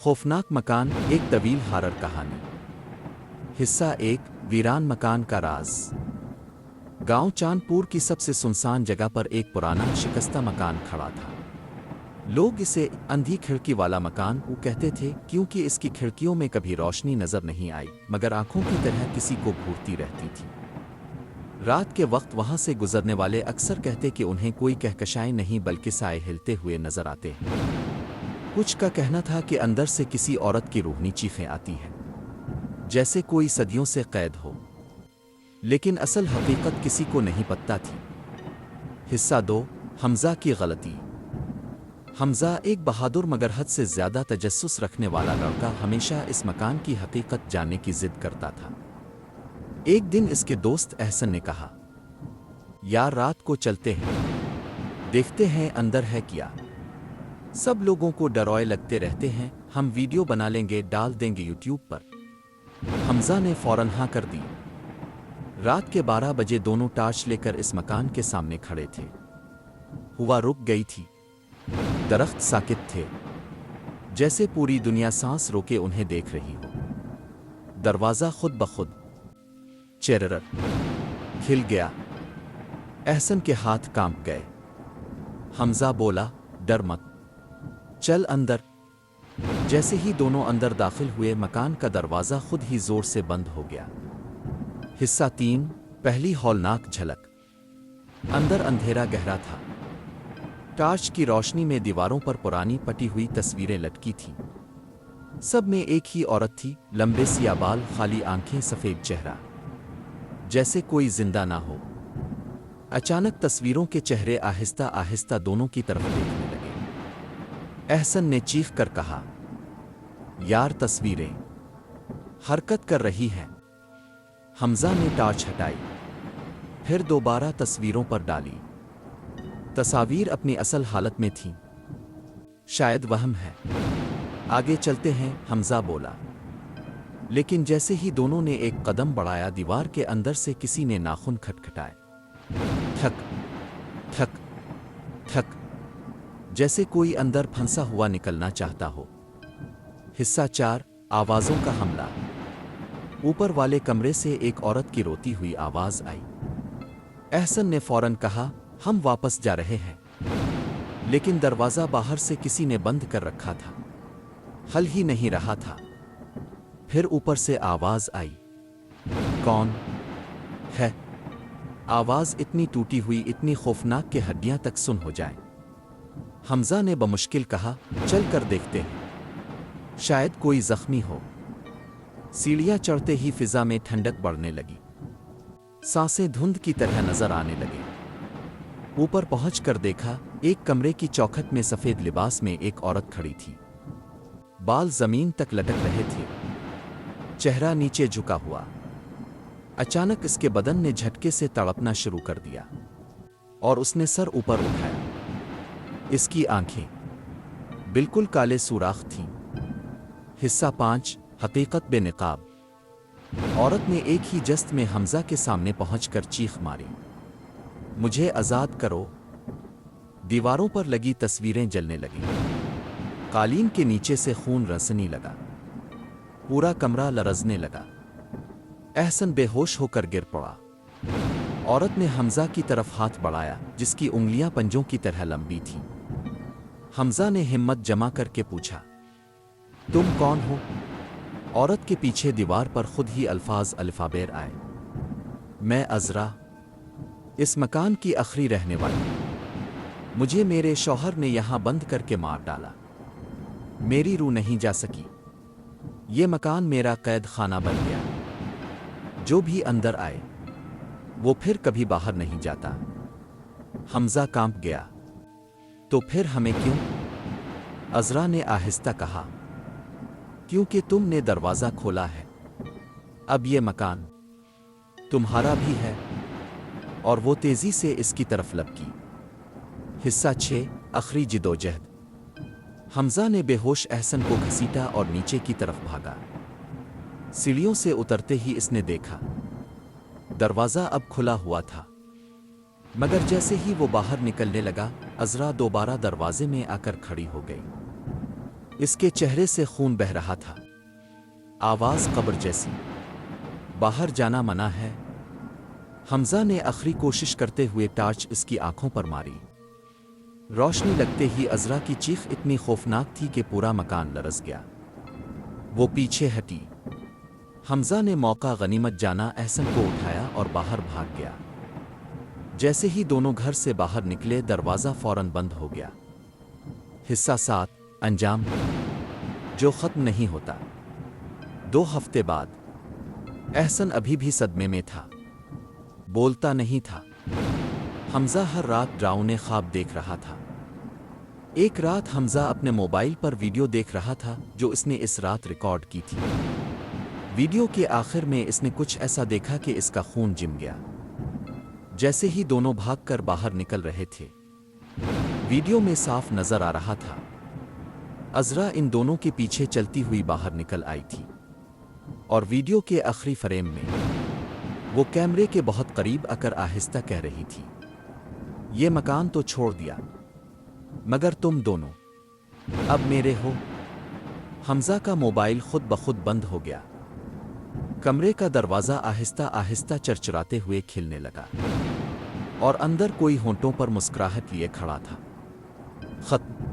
खौफनाक मकान, एक तवील हॉरर कहानी। हिस्सा 1, वीरान मकान का राज। गांव चांदपुर की सबसे सुनसान जगह पर एक पुराना शिकस्ता मकान खड़ा था। लोग इसे अंधी खिड़की वाला मकान कहते थे, क्योंकि इसकी खिड़कियों में कभी रोशनी नजर नहीं आई, मगर आंखों की तरह किसी को घूरती रहती थी। रात के वक्त वहां से गुजरने वाले अक्सर कहते कि उन्हें कोई कहकशाएं नहीं बल्कि साए हिलते हुए नजर आते हैं। कुछ का कहना था कि अंदर से किसी औरत की रूहनी चीखें आती हैं, जैसे कोई सदियों से कैद हो, लेकिन असल हकीकत किसी को नहीं पता थी। हिस्सा 2, हमजा की गलती। हमजा एक बहादुर मगर हद से ज्यादा तजस्सुस रखने वाला लड़का हमेशा इस मकान की हकीकत जानने की जिद करता था। एक दिन इसके दोस्त एहसन ने कहा, यार रात को चलते हैं, देखते हैं अंदर है क्या। सब लोगों को डराए लगते रहते हैं, हम वीडियो बना लेंगे, डाल देंगे यूट्यूब पर। हमजा ने फौरन हाँ कर दी। रात के 12 बजे दोनों टार्च लेकर इस मकान के सामने खड़े थे। हवा रुक गई थी, दरख्त साकित थे, जैसे पूरी दुनिया सांस रोके उन्हें देख रही हो। दरवाजा खुद ब खुद चेरर खिल गया। एहसन के हाथ कांप गए। हमजा बोला, डर मत, चल अंदर। जैसे ही दोनों अंदर दाखिल हुए, मकान का दरवाजा खुद ही जोर से बंद हो गया। हिस्सा 3, पहली हौलनाक झलक। अंदर अंधेरा गहरा था। टार्च की रोशनी में दीवारों पर पुरानी पटी हुई तस्वीरें लटकी थीं। सब में एक ही औरत थी, लंबे सिया बाल, खाली आंखें, सफेद चेहरा, जैसे कोई जिंदा ना हो। अचानक तस्वीरों के चेहरे आहिस्ता आहिस्ता दोनों की तरफ देखने लगे। एहसन ने चीख कर कहा, यार तस्वीरें हरकत कर रही हैं। हमजा ने टार्च हटाई, फिर दोबारा तस्वीरों पर डाली। तस्वीर अपनी असल हालत में थीं। शायद वहम है, आगे चलते हैं, हमजा बोला। लेकिन जैसे ही दोनों ने एक कदम बढ़ाया, दीवार के अंदर से किसी ने नाखून खटखटाए। ठक ठक ठक, जैसे कोई अंदर फंसा हुआ निकलना चाहता हो। हिस्सा 4, आवाजों का हमला। ऊपर वाले कमरे से एक औरत की रोती हुई आवाज आई। एहसन ने फौरन कहा, हम वापस जा रहे हैं, लेकिन दरवाजा बाहर से किसी ने बंद कर रखा था, हल ही नहीं रहा था। फिर ऊपर से आवाज आई, कौन है? आवाज इतनी टूटी हुई, इतनी खौफनाक कि हड्डियां तक सुन हो जाएं। हमजा ने बमुश्किल कहा, चल कर देखते हैं, शायद कोई जख्मी हो। सीढ़ियां चढ़ते ही फिजा में ठंडक बढ़ने लगी। सांसें धुंध की तरह नजर आने लगे। ऊपर पहुंचकर देखा, एक कमरे की चौखट में सफेद लिबास में एक औरत खड़ी थी। बाल जमीन तक लटक रहे थे, चेहरा नीचे झुका हुआ। अचानक इसके बदन ने झटके से तड़पना शुरू कर दिया और उसने सर ऊपर उठाया। इसकी आंखें बिल्कुल काले सुराख थीं। हिस्सा 5, हकीकत बेनिकाब। औरत ने एक ही जस्त में हमजा के सामने पहुंचकर चीख मारी, मुझे आजाद करो। दीवारों पर लगी तस्वीरें जलने लगी। कालीन के नीचे से खून रसने लगा। पूरा कमरा लरजने लगा। एहसन बेहोश होकर गिर पड़ा। औरत ने हमजा की तरफ हाथ बढ़ाया, जिसकी उंगलियां पंजों की तरह लंबी थीं। हमजा ने हिम्मत जमा करके पूछा, तुम कौन हो? औरत के पीछे दीवार पर खुद ही अल्फाज अल्फाबेर आए, मैं अजरा, इस मकान की आखिरी रहने वाली। मुझे मेरे शौहर ने यहां बंद करके मार डाला। मेरी रूह नहीं जा सकी। ये मकान मेरा कैद खाना बन गया। जो भी अंदर आए, वो फिर कभी बाहर नहीं जाता। हमजा कांप गया। तो फिर हमें क्यों? अजरा ने आहिस्ता कहा, क्योंकि तुमने दरवाजा खोला है। अब ये मकान तुम्हारा भी है। और वो तेजी से इसकी तरफ लपकी। हिस्सा 6, आखिरी जिदोजहद। हमजा ने बेहोश एहसन को घसीटा और नीचे की तरफ भागा। सीढ़ियों से उतरते ही इसने देखा, दरवाजा अब खुला हुआ था, मगर जैसे ही वो बाहर निकलने लगा, अजरा दोबारा दरवाजे में आकर खड़ी हो गई। اس کے چہرے سے خون بہہ رہا تھا۔ آواز قبر جیسی، باہر جانا منع ہے۔ حمزہ نے آخری کوشش کرتے ہوئے ٹارچ اس کی آنکھوں پر ماری۔ روشنی لگتے ہی عذرا کی چیخ اتنی خوفناک تھی کہ پورا مکان لرز گیا۔ وہ پیچھے ہٹی۔ حمزہ نے موقع غنیمت جانا احسن کو اٹھایا اور باہر بھاگ گیا۔ جیسے ہی دونوں گھر سے باہر نکلے دروازہ فوراً بند ہو گیا۔ حصہ 7 انجام جو ختم نہیں ہوتا۔ 2 ہفتے بعد احسن ابھی بھی صدمے میں تھا، بولتا نہیں تھا۔ حمزہ ہر رات ڈراؤنے خواب دیکھ رہا تھا۔ ایک رات حمزہ اپنے موبائل پر ویڈیو دیکھ رہا تھا جو اس نے اس رات ریکارڈ کی تھی۔ ویڈیو کے آخر میں اس نے کچھ ایسا دیکھا کہ اس کا خون جم گیا۔ جیسے ہی دونوں بھاگ کر باہر نکل رہے تھے، ویڈیو میں صاف نظر آ رہا تھا عذرا ان دونوں کے پیچھے چلتی ہوئی باہر نکل آئی تھی، اور ویڈیو کے آخری فریم میں وہ کیمرے کے بہت قریب آ کر آہستہ کہہ رہی تھی، یہ مکان تو چھوڑ دیا مگر تم دونوں اب میرے ہو۔ حمزہ کا موبائل خود بخود بند ہو گیا۔ کمرے کا دروازہ آہستہ آہستہ چرچراتے ہوئے کھلنے لگا، اور اندر کوئی ہونٹوں پر مسکراہٹ لیے کھڑا تھا۔ ختم۔